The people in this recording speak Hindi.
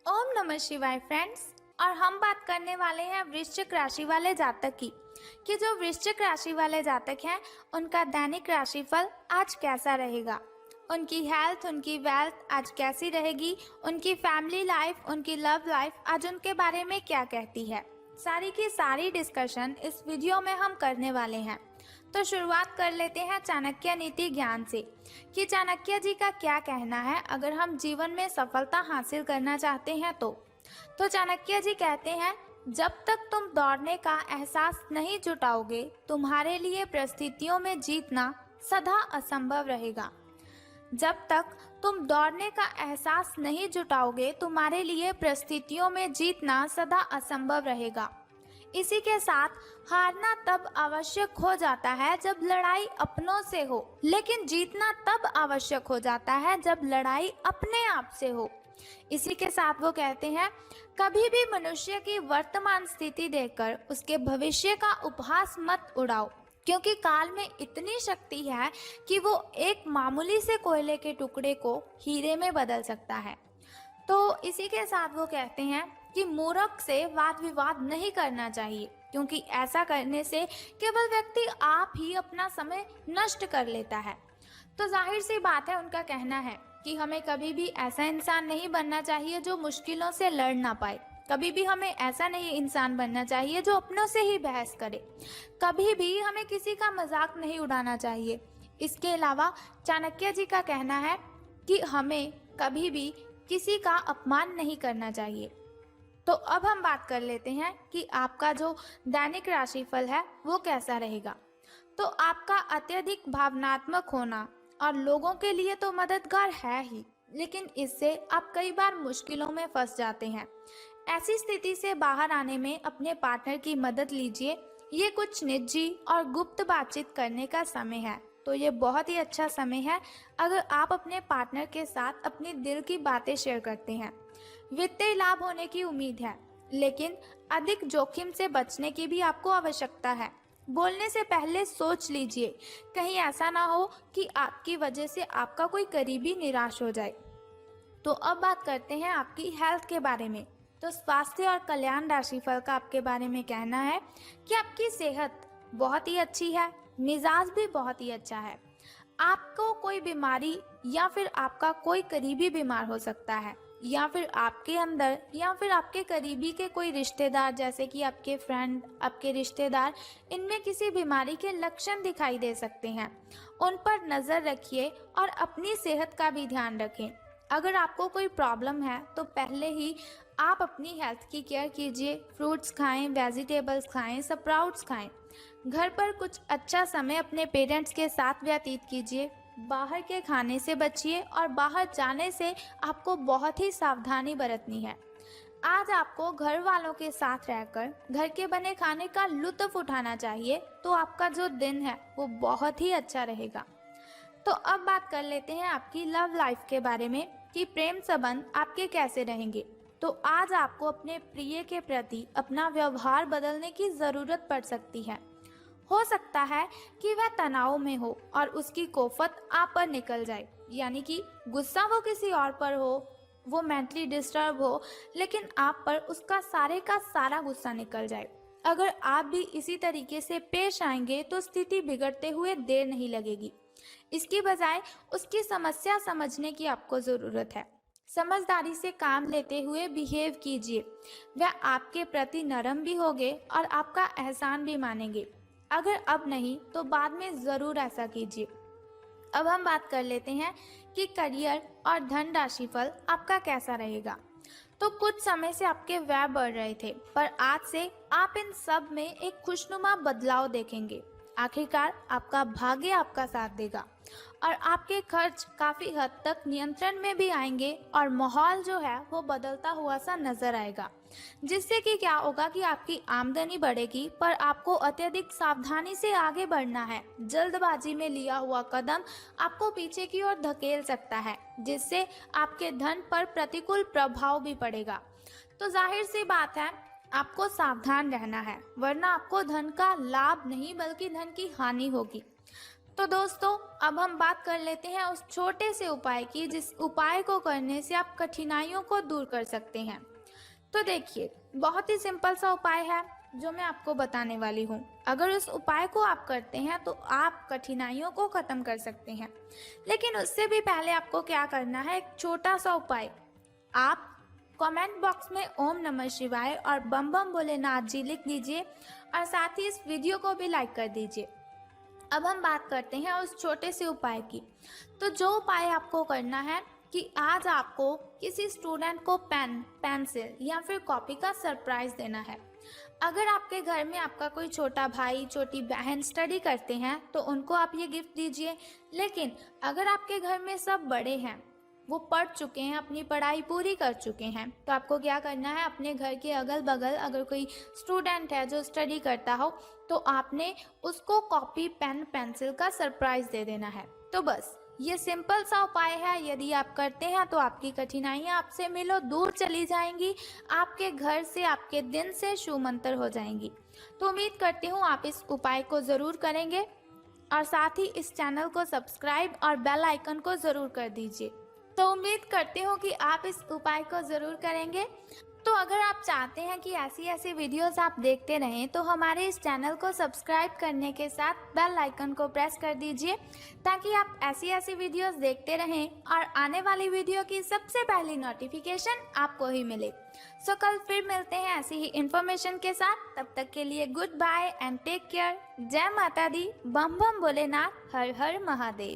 ओम नमः शिवाय फ्रेंड्स। और हम बात करने वाले हैं वृश्चिक राशि वाले जातक की कि जो वृश्चिक राशि वाले जातक हैं उनका दैनिक राशिफल आज कैसा रहेगा, उनकी हेल्थ, उनकी वेल्थ आज कैसी रहेगी, उनकी फैमिली लाइफ, उनकी लव लाइफ आज उनके बारे में क्या कहती है। सारी की सारी डिस्कशन इस वीडियो में हम करने वाले हैं। तो शुरुआत कर लेते हैं चाणक्य नीति ज्ञान से कि चाणक्य जी का क्या कहना है अगर हम जीवन में सफलता हासिल करना चाहते हैं तो चाणक्य जी कहते हैं, जब तक तुम दौड़ने का एहसास नहीं जुटाओगे तुम्हारे लिए परिस्थितियों में जीतना सदा असंभव रहेगा। जब तक तुम दौड़ने का एहसास नहीं जुटाओगे तुम्हारे लिए परिस्थितियों में जीतना सदा असंभव रहेगा। इसी के साथ हारना तब आवश्यक हो जाता है जब लड़ाई अपनों से हो, लेकिन जीतना तब आवश्यक हो जाता है जब लड़ाई अपने आप से हो। इसी के साथ वो कहते हैं, कभी भी मनुष्य की वर्तमान स्थिति देखकर उसके भविष्य का उपहास मत उड़ाओ, क्योंकि काल में इतनी शक्ति है कि वो एक मामूली से कोयले के टुकड़े को हीरे में बदल सकता है। तो इसी के साथ वो कहते हैं कि मूर्ख से वाद विवाद नहीं करना चाहिए, क्योंकि ऐसा करने से केवल व्यक्ति आप ही अपना समय नष्ट कर लेता है। तो जाहिर सी बात है, उनका कहना है कि हमें कभी भी ऐसा इंसान नहीं बनना चाहिए जो मुश्किलों से लड़ ना पाए। कभी भी हमें ऐसा नहीं इंसान बनना चाहिए जो अपनों से ही बहस करे। कभी भी हमें किसी का मजाक नहीं उड़ाना चाहिए। इसके अलावा चाणक्य जी का कहना है कि हमें कभी भी किसी का अपमान नहीं करना चाहिए। तो अब हम बात कर लेते हैं कि आपका जो दैनिक राशिफल है वो कैसा रहेगा। तो आपका अत्यधिक भावनात्मक होना और लोगों के लिए तो मददगार है ही, लेकिन इससे आप कई बार मुश्किलों में फंस जाते हैं। ऐसी स्थिति से बाहर आने में अपने पार्टनर की मदद लीजिए। ये कुछ निजी और गुप्त बातचीत करने का समय है, तो ये बहुत ही अच्छा समय है अगर आप अपने पार्टनर के साथ अपनी दिल की बातें शेयर करते हैं। वित्तीय लाभ होने की उम्मीद है, लेकिन अधिक जोखिम से बचने की भी आपको आवश्यकता है। बोलने से पहले सोच लीजिए, कहीं ऐसा ना हो कि आपकी वजह से आपका कोई करीबी निराश हो जाए। तो अब बात करते हैं आपकी हेल्थ के बारे में। तो स्वास्थ्य और कल्याण राशिफल का आपके बारे में कहना है कि आपकी सेहत बहुत ही अच्छी है, मिजाज भी बहुत ही अच्छा है। आपको कोई बीमारी या फिर आपका कोई करीबी बीमार हो सकता है, या फिर आपके अंदर या फिर आपके करीबी के कोई रिश्तेदार, जैसे कि आपके फ्रेंड, आपके रिश्तेदार, इनमें किसी बीमारी के लक्षण दिखाई दे सकते हैं। उन पर नज़र रखिए और अपनी सेहत का भी ध्यान रखें। अगर आपको कोई प्रॉब्लम है तो पहले ही आप अपनी हेल्थ की केयर कीजिए। फ्रूट्स खाएं, वेजिटेबल्स खाएं, स्प्राउट्स खाएं। घर पर कुछ अच्छा समय अपने पेरेंट्स के साथ व्यतीत कीजिए। बाहर के खाने से बचिए और बाहर जाने से आपको बहुत ही सावधानी बरतनी है। आज आपको घर वालों के साथ रहकर घर के बने खाने का लुत्फ उठाना चाहिए, तो आपका जो दिन है वो बहुत ही अच्छा रहेगा। तो अब बात कर लेते हैं आपकी लव लाइफ के बारे में कि प्रेम संबंध आपके कैसे रहेंगे। तो आज आपको अपने प्रिय के प्रति अपना व्यवहार बदलने की ज़रूरत पड़ सकती है। हो सकता है कि वह तनाव में हो और उसकी कोफत आप पर निकल जाए, यानी कि गुस्सा वो किसी और पर हो, वो मेंटली डिस्टर्ब हो, लेकिन आप पर उसका सारे का सारा गुस्सा निकल जाए। अगर आप भी इसी तरीके से पेश आएंगे तो स्थिति बिगड़ते हुए देर नहीं लगेगी। इसकी बजाय उसकी समस्या समझने की आपको ज़रूरत है। समझदारी से काम लेते हुए बिहेव कीजिए। वह आपके प्रति नरम भी होंगे और आपका एहसान भी मानेंगे। अगर अब नहीं तो बाद में ज़रूर ऐसा कीजिए। अब हम बात कर लेते हैं कि करियर और धन राशिफल आपका कैसा रहेगा। तो कुछ समय से आपके व्यय बढ़ रहे थे, पर आज से आप इन सब में एक खुशनुमा बदलाव देखेंगे। आखिरकार आपका भाग्य आपका साथ देगा और आपके खर्च काफ़ी हद तक नियंत्रण में भी आएंगे और माहौल जो है वो बदलता हुआ सा नजर आएगा, जिससे कि क्या होगा कि आपकी आमदनी बढ़ेगी, पर आपको अत्यधिक सावधानी से आगे बढ़ना है। जल्दबाजी में लिया हुआ कदम आपको पीछे की ओर धकेल सकता है, जिससे आपके धन पर प्रतिकूल प्रभाव भी पड़ेगा। तो जाहिर सी बात है, आपको सावधान रहना है, वरना आपको धन का लाभ नहीं बल्कि धन की हानि होगी। तो दोस्तों, अब हम बात कर लेते हैं उस छोटे से उपाय की जिस उपाय को करने से आप कठिनाइयों को दूर कर सकते हैं। तो देखिए, बहुत ही सिंपल सा उपाय है जो मैं आपको बताने वाली हूँ। अगर उस उपाय को आप करते हैं तो आप कठिनाइयों को खत्म कर सकते हैं। लेकिन उससे भी पहले आपको क्या करना है, एक छोटा सा उपाय। आप कमेंट बॉक्स में ओम नमः शिवाय और बम बम भोलेनाथ जी लिख दीजिए और साथ ही इस वीडियो को भी लाइक कर दीजिए। अब हम बात करते हैं उस छोटे से उपाय की। तो जो उपाय आपको करना है कि आज आपको किसी स्टूडेंट को पेन, पेंसिल या फिर कॉपी का सरप्राइज देना है। अगर आपके घर में आपका कोई छोटा भाई, छोटी बहन स्टडी करते हैं तो उनको आप ये गिफ्ट दीजिए। लेकिन अगर आपके घर में सब बड़े हैं, वो पढ़ चुके हैं, अपनी पढ़ाई पूरी कर चुके हैं, तो आपको क्या करना है, अपने घर के अगल बगल अगर कोई स्टूडेंट है जो स्टडी करता हो तो आपने उसको कॉपी, पेन, पेंसिल का सरप्राइज दे देना है। तो बस ये सिंपल सा उपाय है। यदि आप करते हैं तो आपकी कठिनाइयाँ आपसे मिलो दूर चली जाएंगी, आपके घर से, आपके दिन से छूमंतर हो जाएंगी। तो उम्मीद करती हूँ आप इस उपाय को ज़रूर करेंगे और साथ ही इस चैनल को सब्सक्राइब और बेल आइकन को ज़रूर कर दीजिए। तो उम्मीद करती हूँ कि आप इस उपाय को ज़रूर करेंगे। तो अगर आप चाहते हैं कि ऐसी ऐसी वीडियोस आप देखते रहें तो हमारे इस चैनल को सब्सक्राइब करने के साथ बेल आइकन को प्रेस कर दीजिए ताकि आप ऐसी ऐसी वीडियोस देखते रहें और आने वाली वीडियो की सबसे पहली नोटिफिकेशन आपको ही मिले। सो कल फिर मिलते हैं ऐसी ही इन्फॉर्मेशन के साथ। तब तक के लिए good bye and take care. जय माता दी, बम बम भोलेनाथ, हर हर महादेव।